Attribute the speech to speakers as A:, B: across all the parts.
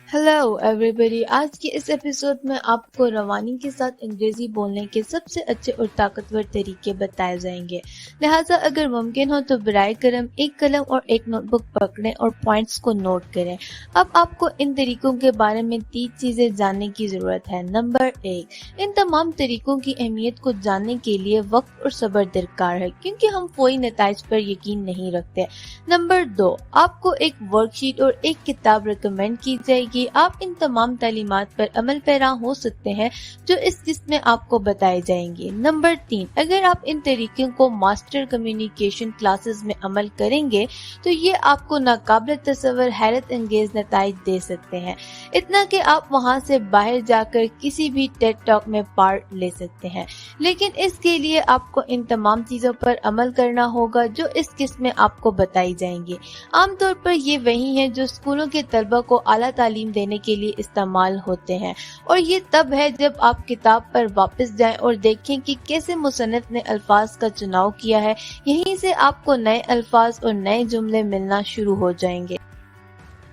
A: Hello everybody. आज के इस एपिसोड में आपको रवानी के साथ अंग्रेजी बोलने के सबसे अच्छे और ताकतवर तरीके बताए जाएंगे। लिहाजा अगर मुमकिन हो तो बराए करम एक कलम और एक नोटबुक पकड़ें और पॉइंट्स को नोट करें। अब आपको इन तरीकों के बारे में 3 चीजें जानने की जरूरत है। नंबर 1, इन तमाम तरीकों की अहमियत को जानने के लिए वक्त और सब्र दरकार है, क्योंकि हम फौरी नताइज पर यकीन नहीं रखते। नंबर 2, आपको एक वर्कशीट और एक किताब रिकमेंड की जाएगी। आप इन तमाम तालीमात पर अमल पैरा हो सकते हैं जो इस किस्त में आपको बताए जाएंगे। नंबर 3, अगर आप इन तरीकों को मास्टर कम्युनिकेशन क्लासेस में अमल करेंगे तो ये आपको नाकाबिल तसव्वुर हैरत अंगेज नताइज दे सकते हैं, इतना कि आप वहां से बाहर जाकर किसी भी टेड टॉक में पार्ट ले सकते हैं। लेकिन इसके लिए आपको इन तमाम चीजों पर अमल करना होगा जो इस किस्त में आपको बताई जाएंगी। आमतौर पर ये वही है जो स्कूलों के तलबा को आला तालीम देने के लिए इस्तेमाल होते हैं, और ये तब है जब आप किताब पर वापस जाएं और देखें कि कैसे मुसन्निफ ने अल्फाज का चुनाव किया है। यहीं से आपको नए अल्फाज और नए जुमले मिलना शुरू हो जाएंगे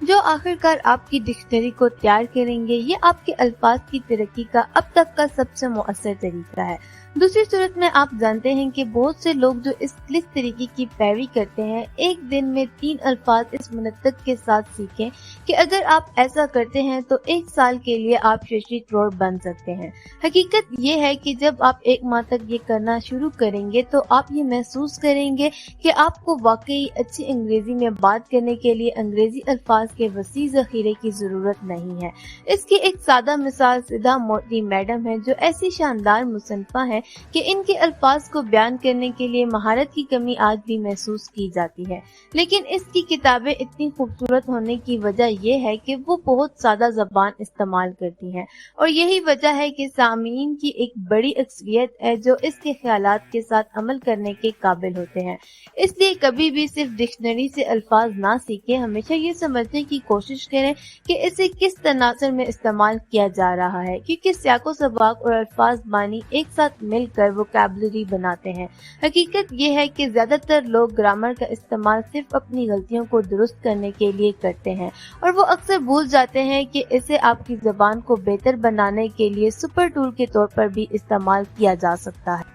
A: जो आखिरकार आपकी डिक्शनरी को तैयार करेंगे। ये आपके अल्फाज की तरक्की का अब तक का सबसे मुअस्सर तरीका है। दूसरी सूरत में आप जानते हैं कि बहुत से लोग जो इस लिस्ट तरीके की पैरवी करते हैं, एक दिन में 3 अल्फाज इस मुनत्तक के साथ सीखें कि अगर आप ऐसा करते हैं तो 1 साल के लिए आप शशि करोड़ बन सकते हैं। हकीकत ये है कि जब आप 1 माह तक ये करना शुरू करेंगे तो आप ये महसूस करेंगे कि आपको वाकई अच्छी अंग्रेजी में बात करने के लिए अंग्रेजी अल्फाज के वसी ज़ख़ीरे की जरूरत नहीं है। इसकी एक सादा मिसाल सिदा मोती मैडम है, जो ऐसी शानदार मुसन्निफा है कि इनके अल्फाज को बयान करने के लिए महारत की कमी आज भी महसूस की जाती है। लेकिन इसकी किताबें इतनी खूबसूरत होने की वजह यह है कि वो बहुत सादा ज़बान इस्तेमाल करती हैं, और यही वजह है कि सामीन की एक बड़ी अक्सरियत है जो इसके ख्यालात के साथ अमल करने के काबिल होते हैं। इसलिए कभी भी सिर्फ डिक्शनरी से अल्फाज ना सीखें, हमेशा ये समझने की कोशिश करें कि इसे किस तनासर में इस्तेमाल किया जा रहा है, क्योंकि सियाको सबाक और अल्फाज बानी एक साथ मिलकर वोकैबुलरी बनाते हैं। हकीकत यह है कि ज्यादातर लोग ग्रामर का इस्तेमाल सिर्फ अपनी गलतियों को दुरुस्त करने के लिए करते हैं, और वो अक्सर भूल जाते हैं कि इसे आपकी जबान को बेहतर बनाने के लिए सुपर टूल के तौर पर भी इस्तेमाल किया जा सकता है।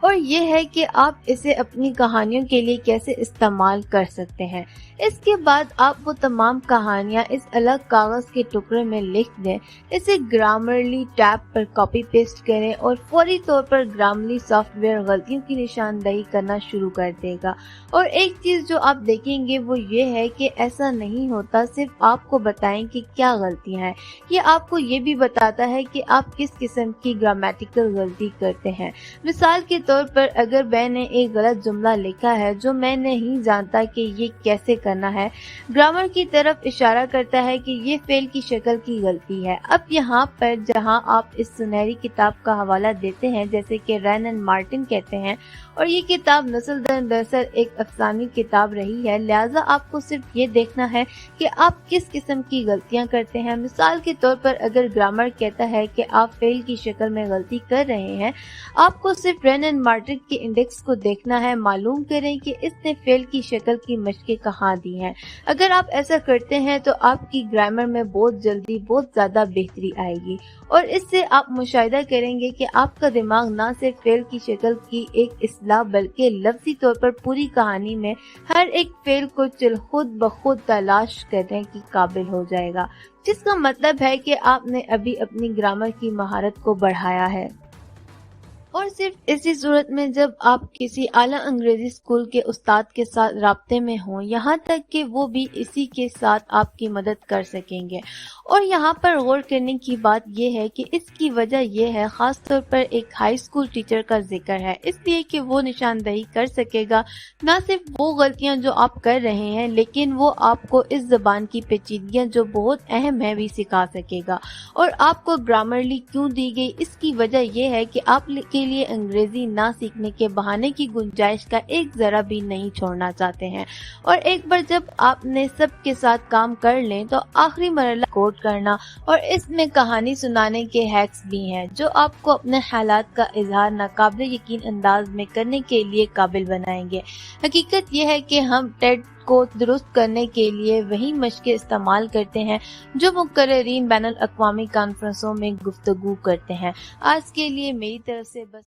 A: और ये है कि आप इसे अपनी कहानियों के लिए कैसे इस्तेमाल कर सकते हैं। इसके बाद आप वो तमाम कहानियां इस अलग कागज के टुकड़े में लिख दें, इसे ग्रामरली टैब पर कॉपी पेस्ट करें और फौरी तौर पर ग्रामरली सॉफ्टवेयर गलतियों की निशानदही करना शुरू कर देगा। और एक चीज जो आप देखेंगे वो ये है कि ऐसा नहीं होता सिर्फ आपको बताएं कि क्या गलतियां हैं, ये आपको ये भी बताता है कि आप किस किस्म की ग्रामेटिकल गलती करते हैं। मिसाल के तौर पर अगर मैंने एक गलत जुमला लिखा है जो मैं नहीं जानता कि ये कैसे करना है, ग्रामर की तरफ इशारा करता है कि ये फेल की शक्ल की गलती है। अब यहाँ पर जहाँ आप इस सुनहरी किताब का हवाला देते हैं, जैसे कि रैन एंड मार्टिन कहते हैं, और ये किताब नस्ल दर नस्ल एक अफसानी किताब रही है, लिहाजा आपको सिर्फ ये देखना है कि आप किस किस्म की गलतियां करते हैं। मिसाल के तौर पर अगर ग्रामर कहता है कि आप फेल की शक्ल में गलती कर रहे हैं, आपको सिर्फ रैन एंड मार्टिन के इंडेक्स को देखना है, मालूम करें कि इसने फेल की शक्ल की मशकें कहाँ दी हैं। अगर आप ऐसा करते हैं तो आपकी ग्रामर में बहुत जल्दी बहुत ज्यादा बेहतरी आएगी, और इससे आप मुशाहिदा करेंगे कि आपका दिमाग ना सिर्फ फेल की शक्ल की एक इस्लाह बल्कि लफ्जी तौर पर पूरी कहानी में हर एक फेल को खुद ब खुद तलाश करने की काबिल हो जाएगा, जिसका मतलब है कि आपने अभी अपनी ग्रामर की महारत को बढ़ाया है। और सिर्फ इसी सूरत में जब आप किसी आला अंग्रेजी स्कूल के उस्ताद के साथ राब्ते में हों, यहाँ तक कि वो भी इसी के साथ आपकी मदद कर सकेंगे। और यहाँ पर गौर करने की बात यह है कि इसकी वजह यह है, खास तौर पर एक हाई स्कूल टीचर का जिक्र है, इसलिए कि वो निशानदही कर सकेगा न सिर्फ वो गलतियाँ जो आप कर रहे हैं, लेकिन वो आपको इस जबान की पेचीदगियाँ जो बहुत अहम है भी सिखा सकेगा। और आपको ग्रामरली क्यों दी गई, इसकी वजह यह है कि आप लिए अंग्रेजी ना सीखने के बहाने की गुंजाइश का एक जरा भी नहीं छोड़ना चाहते हैं। और एक बार जब आपने सबके साथ काम कर लें तो आखिरी मरहला कोट करना, और इसमें कहानी सुनाने के हैक्स भी हैं जो आपको अपने हालात का इजहार नाकाबिल यकीन अंदाज में करने के लिए काबिल बनाएंगे। हकीकत यह है कि हम टेड کو درست کرنے کے لیے وہی مشقیں استعمال کرتے ہیں جو مقررین بین الاقوامی کانفرنسوں میں گفتگو کرتے ہیں۔ آج کے لیے میری طرف سے بس